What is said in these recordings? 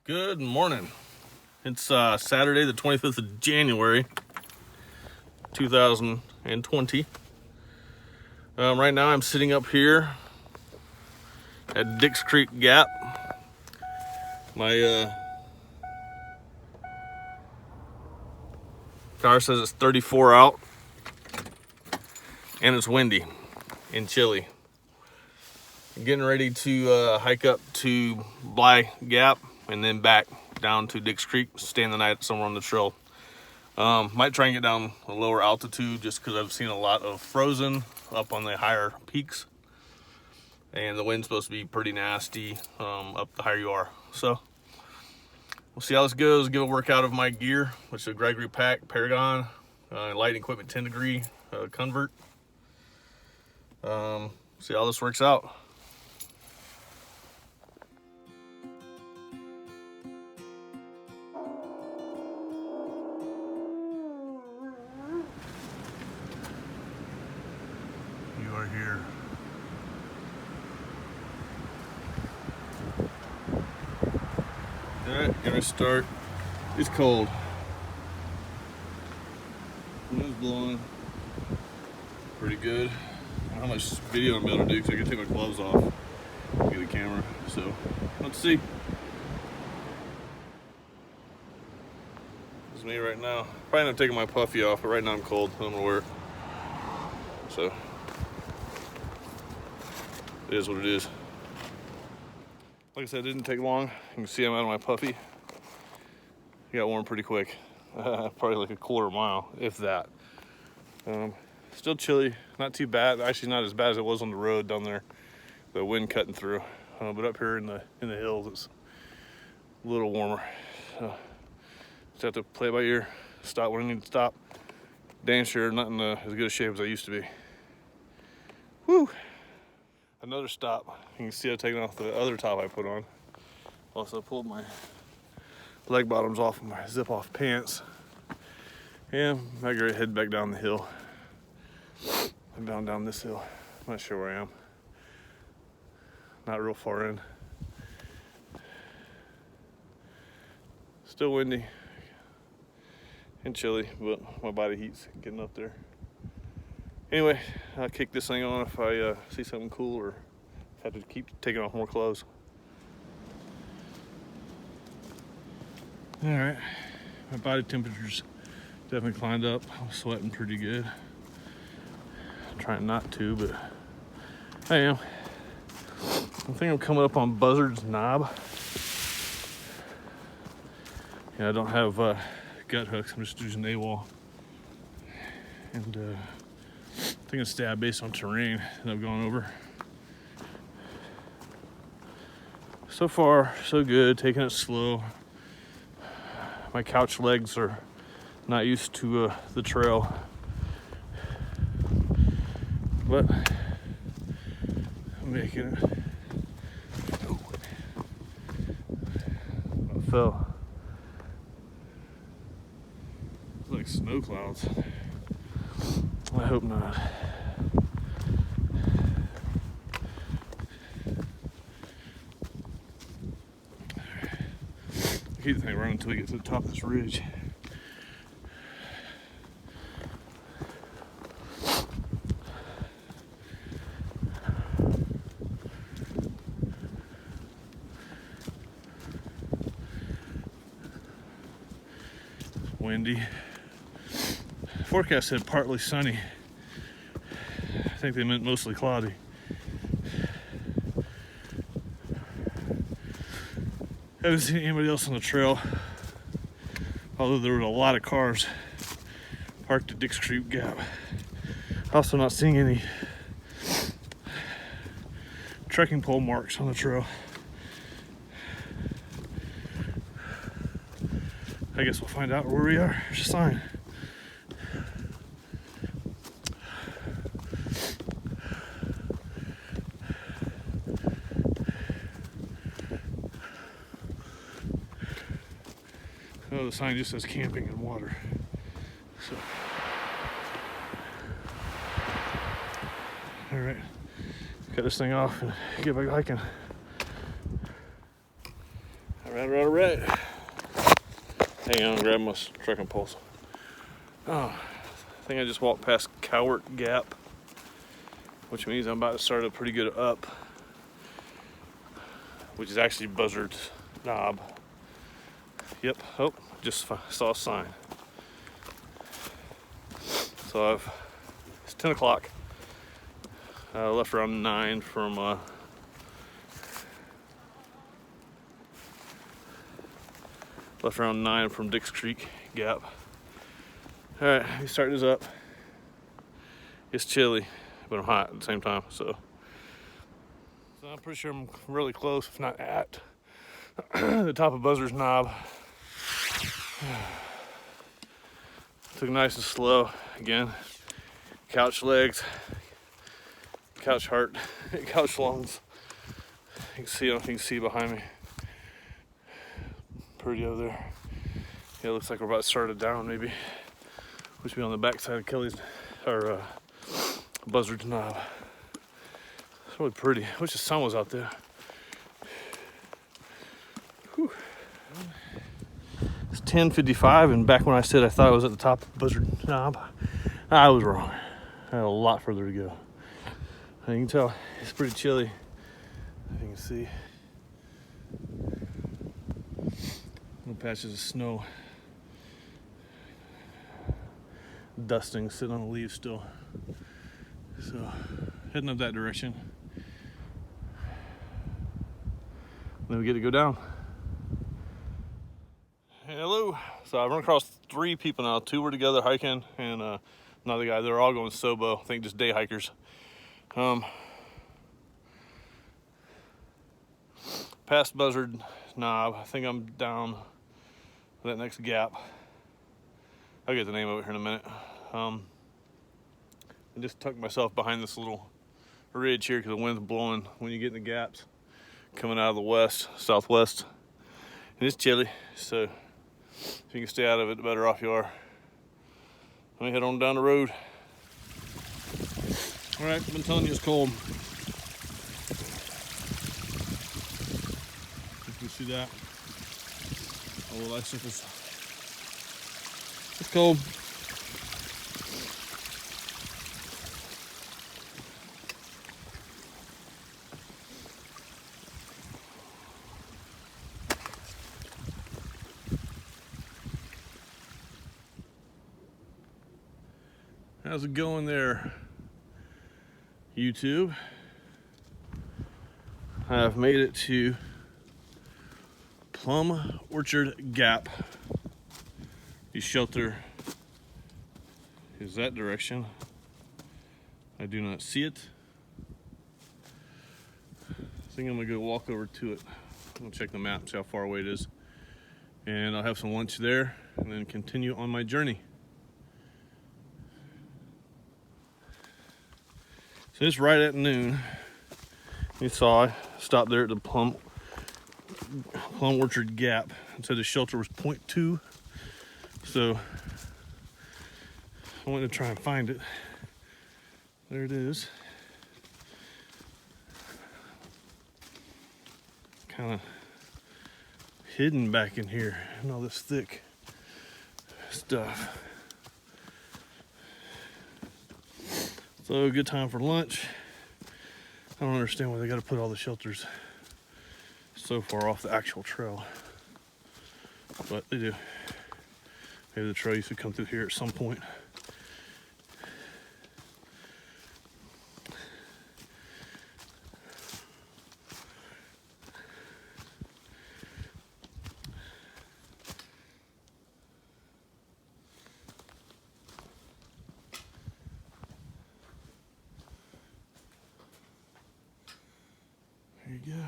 Good morning. It's Saturday, the 25th of January, 2020. Right now I'm sitting up here at Dix Creek Gap. My car says it's 34 out and it's windy and chilly. I'm getting ready to hike up to Bly Gap and then back down to Dix Creek, staying the night somewhere on the trail. Might try and get down a lower altitude just because I've seen a lot of frozen up on the higher peaks. And the wind's supposed to be pretty nasty up the higher you are. So we'll see how this goes. Give a workout of my gear, which is a Gregory Pack Paragon lighting equipment 10 degree convert. See how this works out. You are here. Alright, gonna start. It's cold. Wind's blowing pretty good. I don't know how much video I'm able to do because I can take my gloves off and get the camera. So let's see. This is me right now. Probably not taking my puffy off, but right now I'm cold. I'm gonna wear it. So it is what it is. Like I said, it didn't take long. You can see I'm out of my puffy. It got warm pretty quick. Probably like a quarter mile, if that. Still chilly, not too bad. Actually, not as bad as it was on the road down there. The wind cutting through, but up here in the hills, it's a little warmer. Just have to play it by ear. Stop when I need to stop. Damn sure not in as good a shape as I used to be. Woo! Another stop. You can see I'm taking off the other top I put on. Also pulled my leg bottoms off of my zip off pants. And I gotta head back down the hill. I'm down this hill. I'm not sure where I am. Not real far in. Still windy and chilly, but my body heat's getting up there. Anyway, I'll kick this thing on if I see something cool or have to keep taking off more clothes. All right, my body temperature's definitely climbed up. I'm sweating pretty good. I'm trying not to, but I am. I think I'm coming up on Buzzard's Knob. Yeah, I don't have gut hooks. I'm just using AWOL. And I think it's stab based on terrain that I've gone over. So far, so good. Taking it slow. My couch legs are not used to the trail, but I'm making it. Oh. I fell. It's like snow clouds. I hope not. I keep the thing running until we get to the top of this ridge. Windy. Forecast said partly sunny. I think they meant mostly cloudy. Haven't seen anybody else on the trail, although there were a lot of cars parked at Dix Creek Gap. Also not seeing any trekking pole marks on the trail. I guess we'll find out where we are. There's a sign. Oh, the sign just says camping and water. So, all right, cut this thing off and get back hiking. All right. Hang on, grab my trekking poles. Oh, I think I just walked past Plum Gap, which means I'm about to start a pretty good up, which is actually Buzzard's Knob. Yep, oh, just saw a sign. So it's 10 o'clock. I left around 9 from Dix Creek Gap. All right, we start this up. It's chilly, but I'm hot at the same time, so I'm pretty sure I'm really close, if not at the top of Buzzard's Knob. Took it nice and slow. Again, couch legs, couch heart, couch lungs. You can see, I don't know if you can see behind me. Pretty over there. Yeah, it looks like we're about to start it down maybe. Which will be on the back side of Kelly's, or Buzzard's Knob. It's really pretty. I wish the sun was out there. Whew. It's 10:55, and back when I said I thought I was at the top of Buzzard's Knob, I was wrong. I had a lot further to go. And you can tell it's pretty chilly. You can see little patches of snow, dusting, sitting on the leaves still. So heading up that direction. Then we get to go down. Hello. So I've run across 3 people now. 2 were together hiking, and another guy. They're all going sobo. I think just day hikers. Past Buzzard Knob. I think I'm down that next gap. I'll get the name of it here in a minute. I just tucked myself behind this little ridge here because the wind's blowing when you get in the gaps coming out of the west, southwest. And it's chilly, so if you can stay out of it, the better off you are. Let me head on down the road. All right, I've been telling you it's cold. You can see that. Oh, well, that's just, it's cold. How's it going there, YouTube? I've made it to Plum Orchard Gap. The shelter is that direction. I do not see it. I think I'm gonna go walk over to it. I'm gonna check the map, see how far away it is. And I'll have some lunch there and then continue on my journey. So it's right at noon. You saw I stopped there at the Plum Orchard Gap and said the shelter was 0.2. So I went to try and find it. There it is. Kind of hidden back in here and all this thick stuff. So good time for lunch. I don't understand why they got to put all the shelters so far off the actual trail, but they do. Maybe the trail used to come through here at some point. There you go.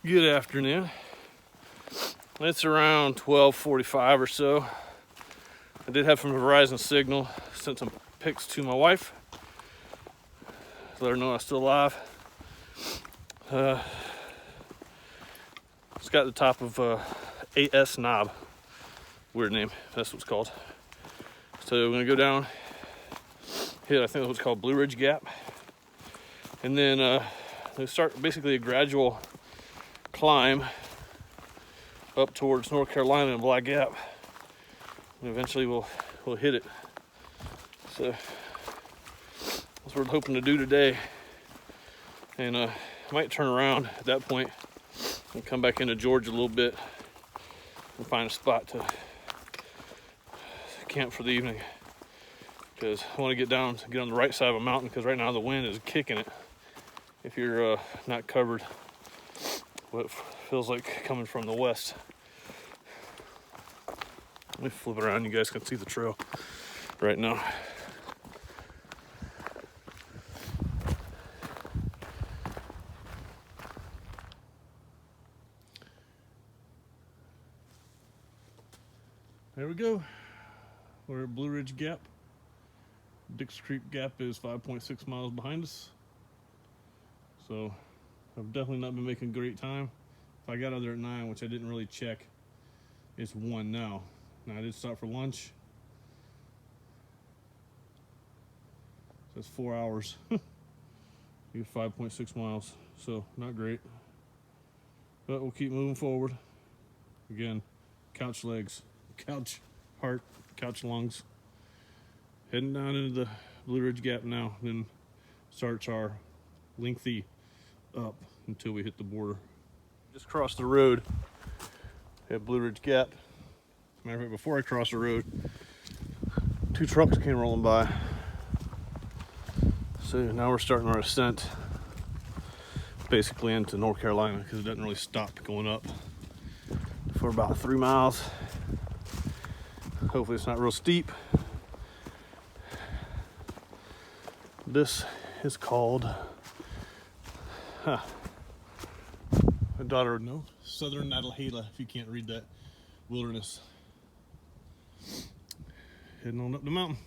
Good afternoon. It's around 12:45 or so. I did have some Verizon signal. Sent some pics to my wife. Let her know I'm still alive. It's got the top of AS Knob. Weird name. That's what it's called. So we're gonna go down hit, I think that's what's called Blue Ridge Gap. And then they start basically a gradual climb up towards North Carolina and Black Gap. And eventually we'll hit it. So that's what we're hoping to do today. And I might turn around at that point and come back into Georgia a little bit and find a spot to camp for the evening. Because I want to get down, get on the right side of a mountain, because right now the wind is kicking it. If you're not covered, what feels like coming from the west. Let me flip it around, you guys can see the trail right now. There we go. We're at Blue Ridge Gap. Dix Creek Gap is 5.6 miles behind us. So I've definitely not been making great time. If I got out there at 9, which I didn't really check, it's 1 now. Now I did stop for lunch. So that's 4 hours. You 5.6 miles. So not great. But we'll keep moving forward. Again, couch legs, couch heart, couch lungs. Heading down into the Blue Ridge Gap now, then starts our lengthy up until we hit the border. Just crossed the road at Blue Ridge Gap. Matter of fact, before I crossed the road, 2 trucks came rolling by. So now we're starting our ascent basically into North Carolina, because it doesn't really stop going up for about 3 miles. Hopefully it's not real steep. This is called, my daughter would know, Southern Nadalhala, if you can't read that, wilderness. Heading on up the mountain.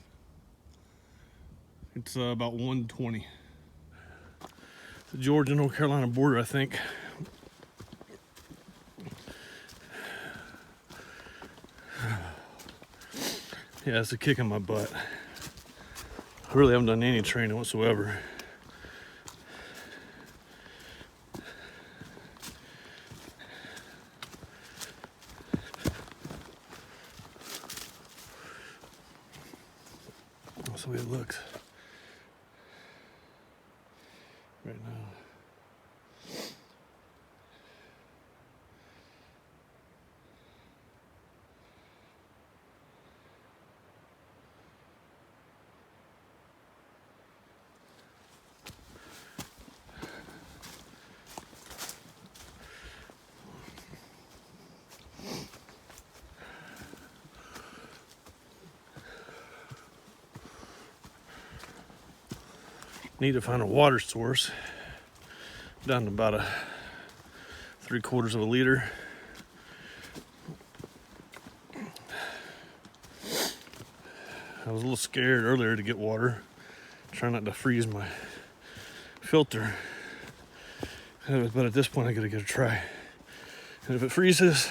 It's about 1:20. The Georgia North Carolina border, I think. Yeah, it's a kick in my butt. I really haven't done any training whatsoever. That's the way it looks right now. Need to find a water source. Down to about a 3/4 of a liter. I was a little scared earlier to get water, trying not to freeze my filter. But at this point, I gotta give it a try. And if it freezes,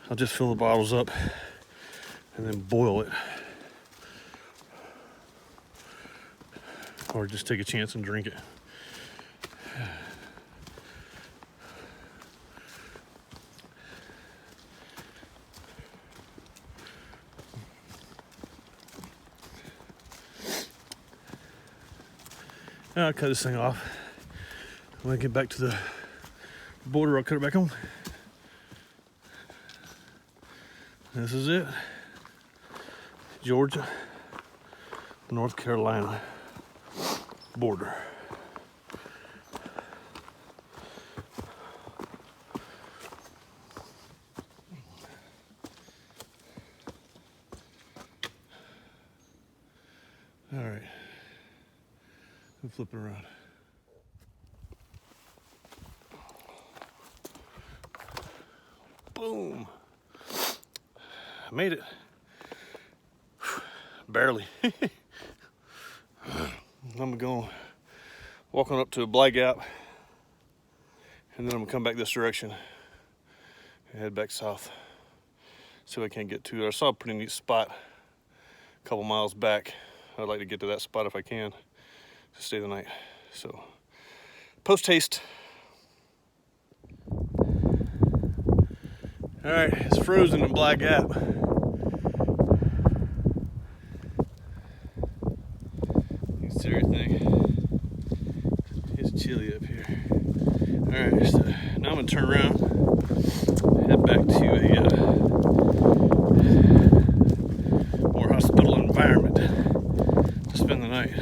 I'll just fill the bottles up and then boil it. Or just take a chance and drink it. I'll cut this thing off. When I get back to the border, I'll cut it back on. This is it. Georgia, North Carolina border. All right, we'll flip it around. Boom. I made it. Barely. I'm going to walk on up to a Black Gap, and then I'm gonna come back this direction and head back south. See if I can't get to it. I saw a pretty neat spot a couple miles back. I'd like to get to that spot if I can to stay the night. So post haste. All right, it's frozen in Black Gap. You can see everything. It's chilly up here. All right, so now I'm gonna turn around, head back to a more hospitable environment to spend the night.